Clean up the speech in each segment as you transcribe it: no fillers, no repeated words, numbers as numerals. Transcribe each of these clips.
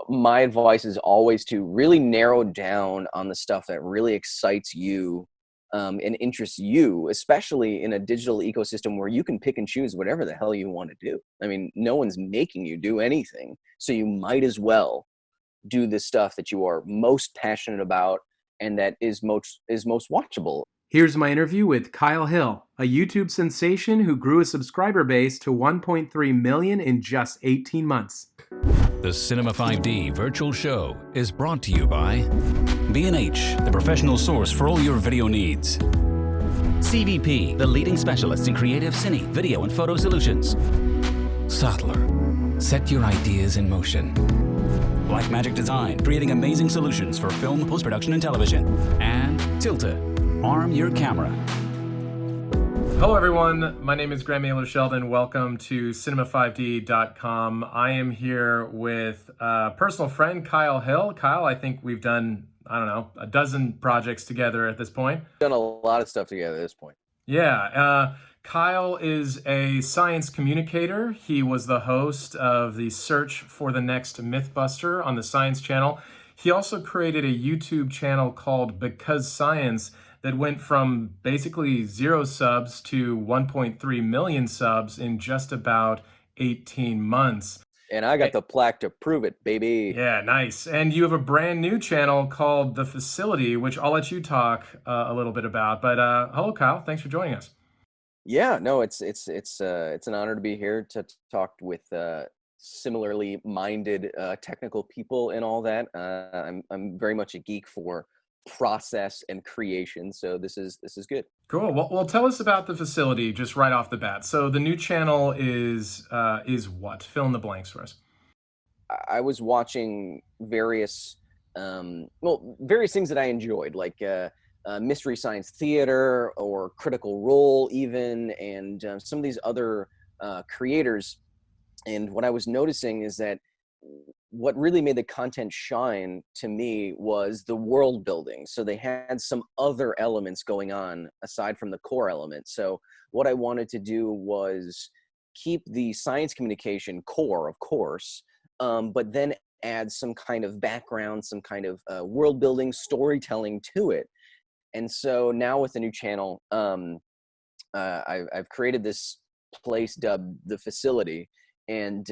my advice is always to really narrow down on the stuff that really excites you, and interests you, especially in a digital ecosystem where you can pick and choose whatever the hell you want to do. I mean, no one's making you do anything, so you might as well do the stuff that you are most passionate about and that is most watchable. Here's my interview with Kyle Hill, a YouTube sensation who grew a subscriber base to 1.3 million in just 18 months. The Cinema 5D virtual show is brought to you by B&H, the professional source for all your video needs. CVP, the leading specialist in creative cine, video, and photo solutions. Sattler, set your ideas in motion. Blackmagic Design, creating amazing solutions for film, post-production, and television. And Tilta, arm your camera. Hello everyone, my name is Graham Mailer Sheldon. Welcome to cinema5d.com. I am here with a personal friend, Kyle Hill. Kyle, I think we've done, a dozen projects together at this point. Done a lot of stuff together at this point. Yeah, Kyle is a science communicator. He was the host of the Search for the Next Mythbuster on the Science Channel. He also created a YouTube channel called Because Science that went from basically 0 subs to 1.3 million subs in just about 18 months. And I got the plaque to prove it, baby. Yeah, nice. And you have a brand new channel called The Facility, which I'll let you talk a little bit about. But hello, Kyle. Thanks for joining us. Yeah, no, it's an honor to be here to talk with similarly minded technical people and all that. I'm very much a geek for process and creation, so this is good. Cool. Well, tell us about The Facility just right off the bat. So the new channel is what? Fill in the blanks for us. I was watching various things that I enjoyed, like Mystery Science Theater or Critical Role even, and some of these other creators. And what I was noticing is that what really made the content shine to me was the world building. So they had some other elements going on aside from the core element. So what I wanted to do was keep the science communication core, of course, but then add some kind of background, some kind of world building, storytelling to it. And so now with the new channel, I've created this place dubbed The Facility. And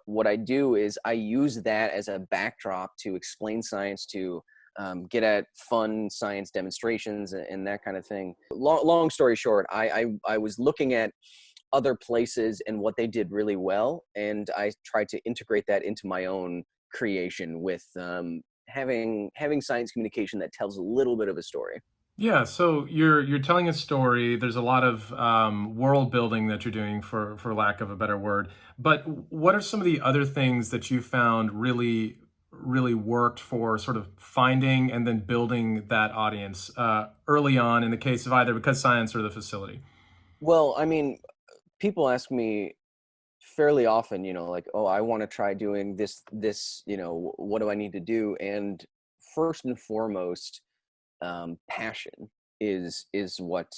what I do is I use that as a backdrop to explain science, to get at fun science demonstrations and that kind of thing. Long story short, I was looking at other places and what they did really well, and I tried to integrate that into my own creation with having science communication that tells a little bit of a story. Yeah, so you're telling a story. There's a lot of world building that you're doing, for lack of a better word. But what are some of the other things that you found really worked for sort of finding and then building that audience early on in the case of either Because Science or The Facility? Well, I mean, people ask me fairly often, like, oh, I want to try doing this, what do I need to do? And first and foremost, passion is what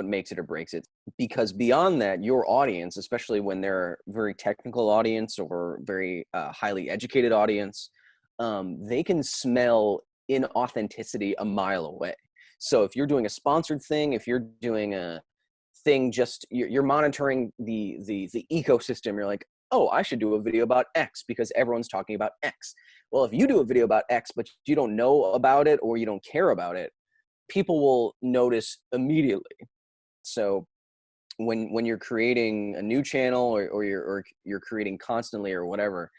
makes it or breaks it. Because beyond that, your audience, especially when they're a very technical audience or very highly educated audience, they can smell inauthenticity a mile away. So if you're doing a sponsored thing, if you're doing a thing, just you're monitoring the ecosystem, you're like, oh, I should do a video about X because everyone's talking about X. Well, if you do a video about X, but you don't know about it or you don't care about it, people will notice immediately. So when you're creating a new channel or you're creating constantly or whatever,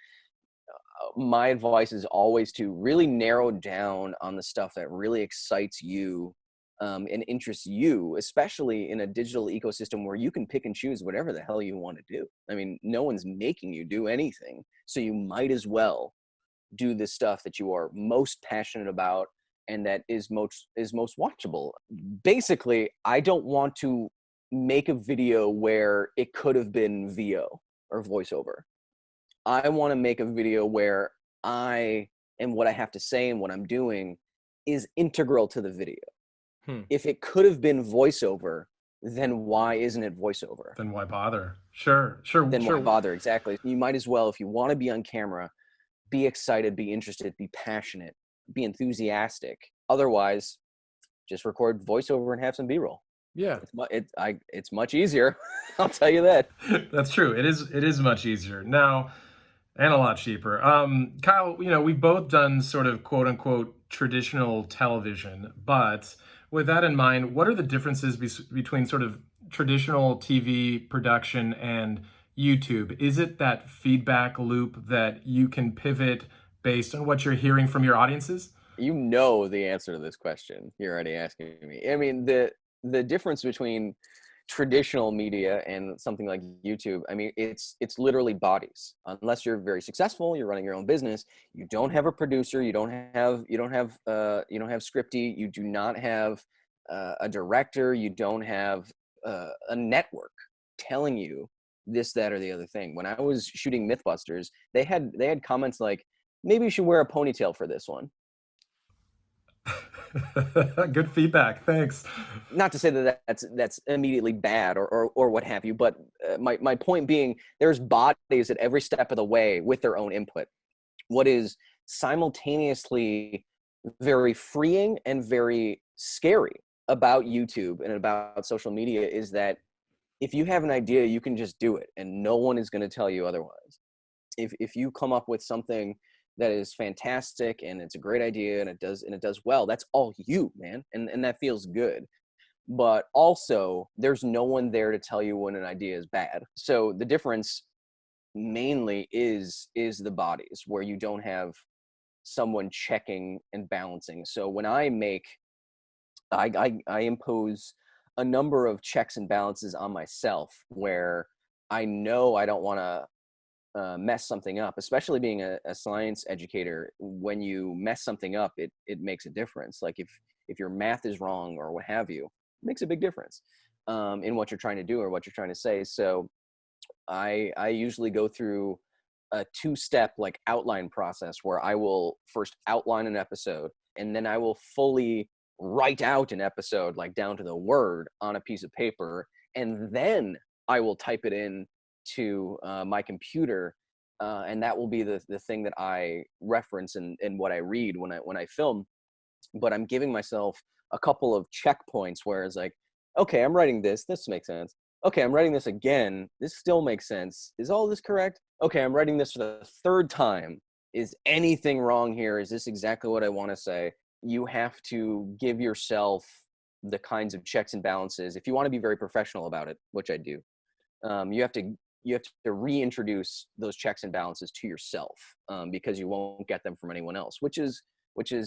my advice is always to really narrow down on the stuff that really excites you, and interests you, especially in a digital ecosystem where you can pick and choose whatever the hell you want to do. I mean, no one's making you do anything, so you might as well do the stuff that you are most passionate about and that is most watchable. Basically, I don't want to make a video where it could have been VO or voiceover. I want to make a video where I and what I have to say and what I'm doing is integral to the video. If it could have been voiceover, then why isn't it voiceover? Then why bother? Sure. Then why bother? Exactly. You might as well, if you want to be on camera, be excited, be interested, be passionate, be enthusiastic. Otherwise, just record voiceover and have some B-roll. Yeah. It's much easier. I'll tell you that. That's true. It is much easier now and a lot cheaper. Kyle, we've both done sort of quote unquote traditional television, but with that in mind, what are the differences between sort of traditional TV production and YouTube? Is it that feedback loop that you can pivot based on what you're hearing from your audiences? You know the answer to this question. You're already asking me. I mean, the difference between traditional media and something like YouTube, I mean, it's literally bodies. Unless you're very successful, you're running your own business, you don't have a producer, you don't have scripty, you do not have a director, you don't have a network telling you this, that, or the other thing. When I was shooting Mythbusters, they had comments like, maybe you should wear a ponytail for this one. Good feedback. Thanks. Not to say that that's immediately bad or what have you, but my point being, there's bodies at every step of the way with their own input. What is simultaneously very freeing and very scary about YouTube and about social media is that if you have an idea, you can just do it, and no one is going to tell you otherwise. If you come up with something that is fantastic and it's a great idea and it does well, that's all you, man, and that feels good. But also, there's no one there to tell you when an idea is bad. So the difference mainly is the bodies, where you don't have someone checking and balancing. So when I make, I impose a number of checks and balances on myself, where I know I don't want to mess something up, especially being a science educator. When you mess something up, it makes a difference. Like if your math is wrong or what have you, it makes a big difference in what you're trying to do or what you're trying to say. So I usually go through a 2-step like outline process, where I will first outline an episode, and then I will fully write out an episode, like down to the word, on a piece of paper, and then I will type it in to my computer, and that will be the thing that I reference in what I read when I film. But I'm giving myself a couple of checkpoints where it's like, okay, I'm writing this makes sense. Okay, I'm writing this again, this still makes sense. Is all this correct? Okay, I'm writing this for the 3rd time. Is anything wrong here? Is this exactly what I want to say? You have to give yourself the kinds of checks and balances if you want to be very professional about it, which I do. You have to reintroduce those checks and balances to yourself, because you won't get them from anyone else, which is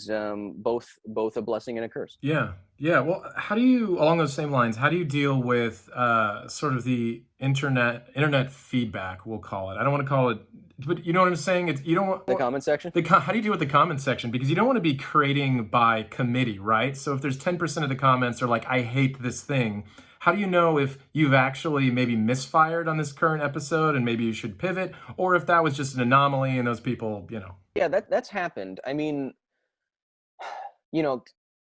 both a blessing and a curse. Yeah, yeah. Well, how do you, along those same lines, how do you deal with sort of the internet feedback? We'll call it. I don't want to call it, but you know what I'm saying. It's you don't want The comment section. how do you deal with the comment section? Because you don't want to be creating by committee, right? So if there's 10% of the comments are like, "I hate this thing," how do you know if you've actually maybe misfired on this current episode and maybe you should pivot, or if that was just an anomaly and those people, Yeah, that's happened. I mean, you know,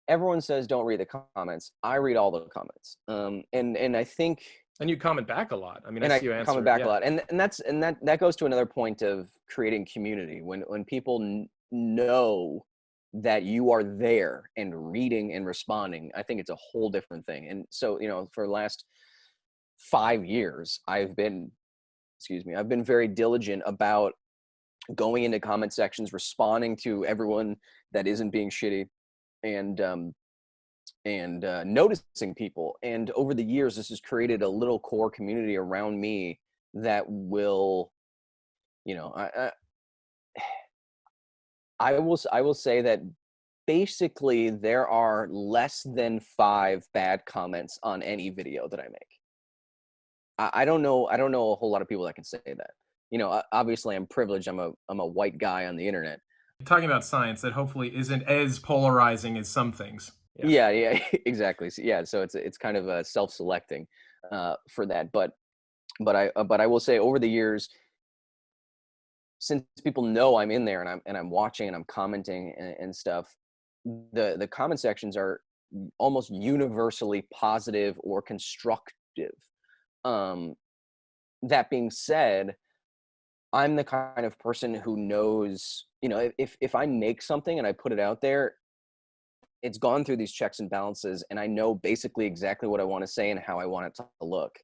everyone says don't read the comments. I read all the comments, and I think, And you comment back a lot. I mean, and I I see you comment answer. back Yeah. a lot, and that goes to another point of creating community. When people know that you are there and reading and responding, I think it's a whole different thing. And so, for the last 5 years, I've been very diligent about going into comment sections, responding to everyone that isn't being shitty, and noticing people. And over the years, this has created a little core community around me that will, I will say that basically there are less than 5 bad comments on any video that I make. I don't know a whole lot of people that can say that. Obviously I'm privileged. I'm a white guy on the internet. Talking about science that hopefully isn't as polarizing as some things. Yeah. Yeah, exactly. So it's kind of self-selecting for that. But I will say, over the years, since people know I'm in there and I'm watching and I'm commenting and stuff, the comment sections are almost universally positive or constructive. That being said, I'm the kind of person who knows, you know, if I make something and I put it out there, it's gone through these checks and balances, and I know basically exactly what I want to say and how I want it to look.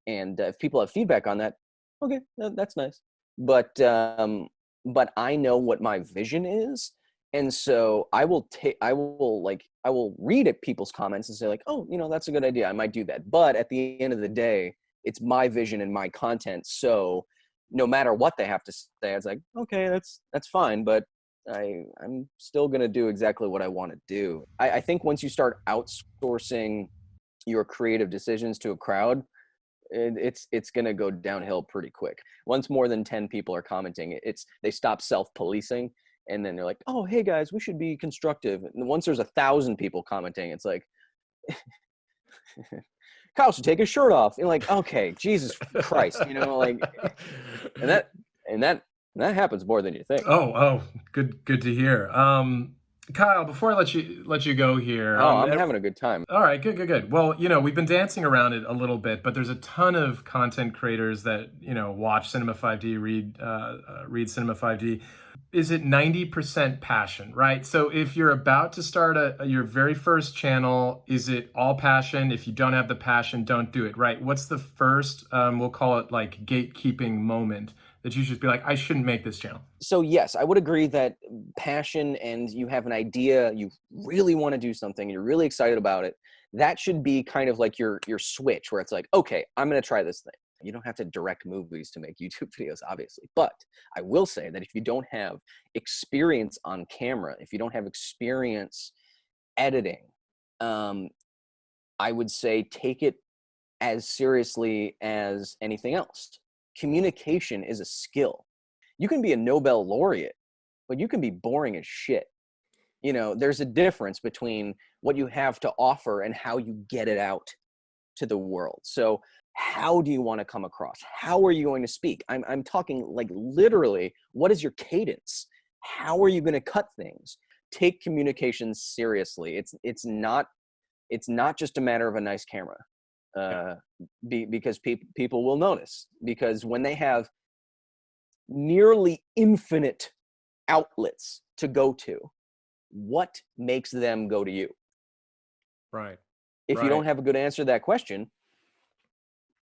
And if people have feedback on that, okay, that's nice. But I know what my vision is, and so I will read at people's comments and say like, oh, you know, that's a good idea. I might do that. But at the end of the day, it's my vision and my content. So no matter what they have to say, it's like, okay, that's fine. But I'm still going to do exactly what I want to do. I think once you start outsourcing your creative decisions to a crowd, it's going to go downhill pretty quick. Once more than 10 people are commenting, they stop self-policing, and then they're like, oh, hey guys, we should be constructive. And once there's 1,000 people commenting, it's like, Kyle should take his shirt off. And like, okay, Jesus Christ, you know, like, and that happens more than you think. Oh, good to hear. Kyle, before I let you go here. Oh, I'm having a good time. All right, good. Well, you know, we've been dancing around it a little bit, but there's a ton of content creators that, you know, watch Cinema 5D, read Cinema 5D. Is it 90% passion, right? So if you're about to start your very first channel, is it all passion? If you don't have the passion, don't do it, right? What's the first, we'll call it like gatekeeping moment that you should be like, I shouldn't make this channel? So yes, I would agree that passion, and you have an idea, you really want to do something, you're really excited about it, that should be kind of like your switch where it's like, okay, I'm going to try this thing. You don't have to direct movies to make YouTube videos, obviously. But I will say that if you don't have experience on camera, if you don't have experience editing, I would say take it as seriously as anything else. Communication is a skill. You can be a Nobel laureate, but you can be boring as shit. You know, there's a difference between what you have to offer and how you get it out to the world. So how do you want to come across? How are you going to speak? I'm talking like literally, what is your cadence? How are you going to cut things? Take communication seriously. It's not just a matter of a nice camera. Because people will notice, because when they have nearly infinite outlets to go to, what makes them go to you? Right. If you don't have a good answer to that question,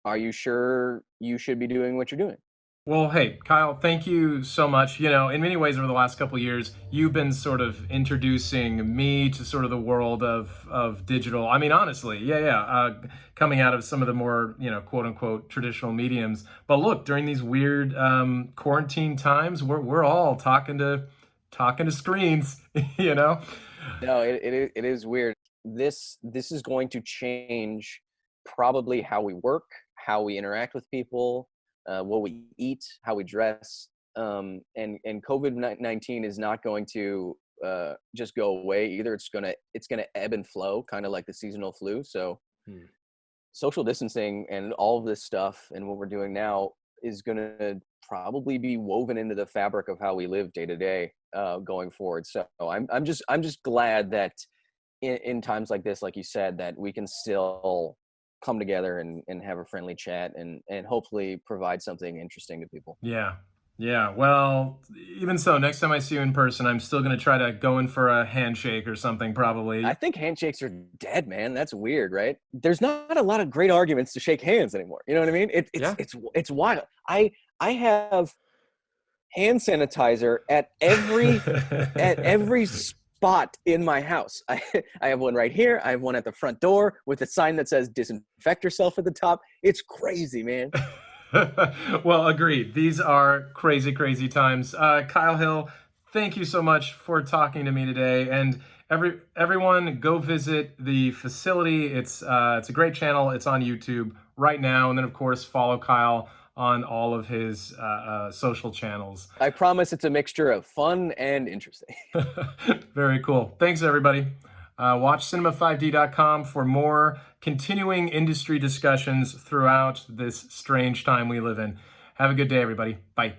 are you sure you should be doing what you're doing? Well, hey, Kyle, thank you so much. You know, in many ways over the last couple of years, you've been sort of introducing me to sort of the world of digital. I mean, honestly, coming out of some of the more, you know, quote unquote traditional mediums. But look, during these weird quarantine times, we're all talking to screens, you know? No, it is weird. This is going to change probably how we work, how we interact with people, what we eat, how we dress, and COVID-19 is not going to just go away either. It's gonna ebb and flow, kind of like the seasonal flu. So social distancing and all of this stuff and what we're doing now is gonna probably be woven into the fabric of how we live day to day going forward. So I'm just glad that in times like this, like you said, that we can still come together and have a friendly chat and hopefully provide something interesting to people. Yeah. Well, even so, next time I see you in person, I'm still going to try to go in for a handshake or something, probably. I think handshakes are dead, man. That's weird, right? There's not a lot of great arguments to shake hands anymore. You know what I mean? It's wild. I have hand sanitizer at every spot in my house. I have one right here. I have one at the front door with a sign that says disinfect yourself at the top. It's crazy, man. Well, agreed. These are crazy times. Kyle Hill, thank you so much for talking to me today. And everyone, go visit the facility. It's a great channel. It's on YouTube right now. And then, of course, follow Kyle on all of his social channels. I promise it's a mixture of fun and interesting. Very cool. Thanks, everybody. Watch cinema5d.com for more continuing industry discussions throughout this strange time we live in. Have a good day, everybody. Bye.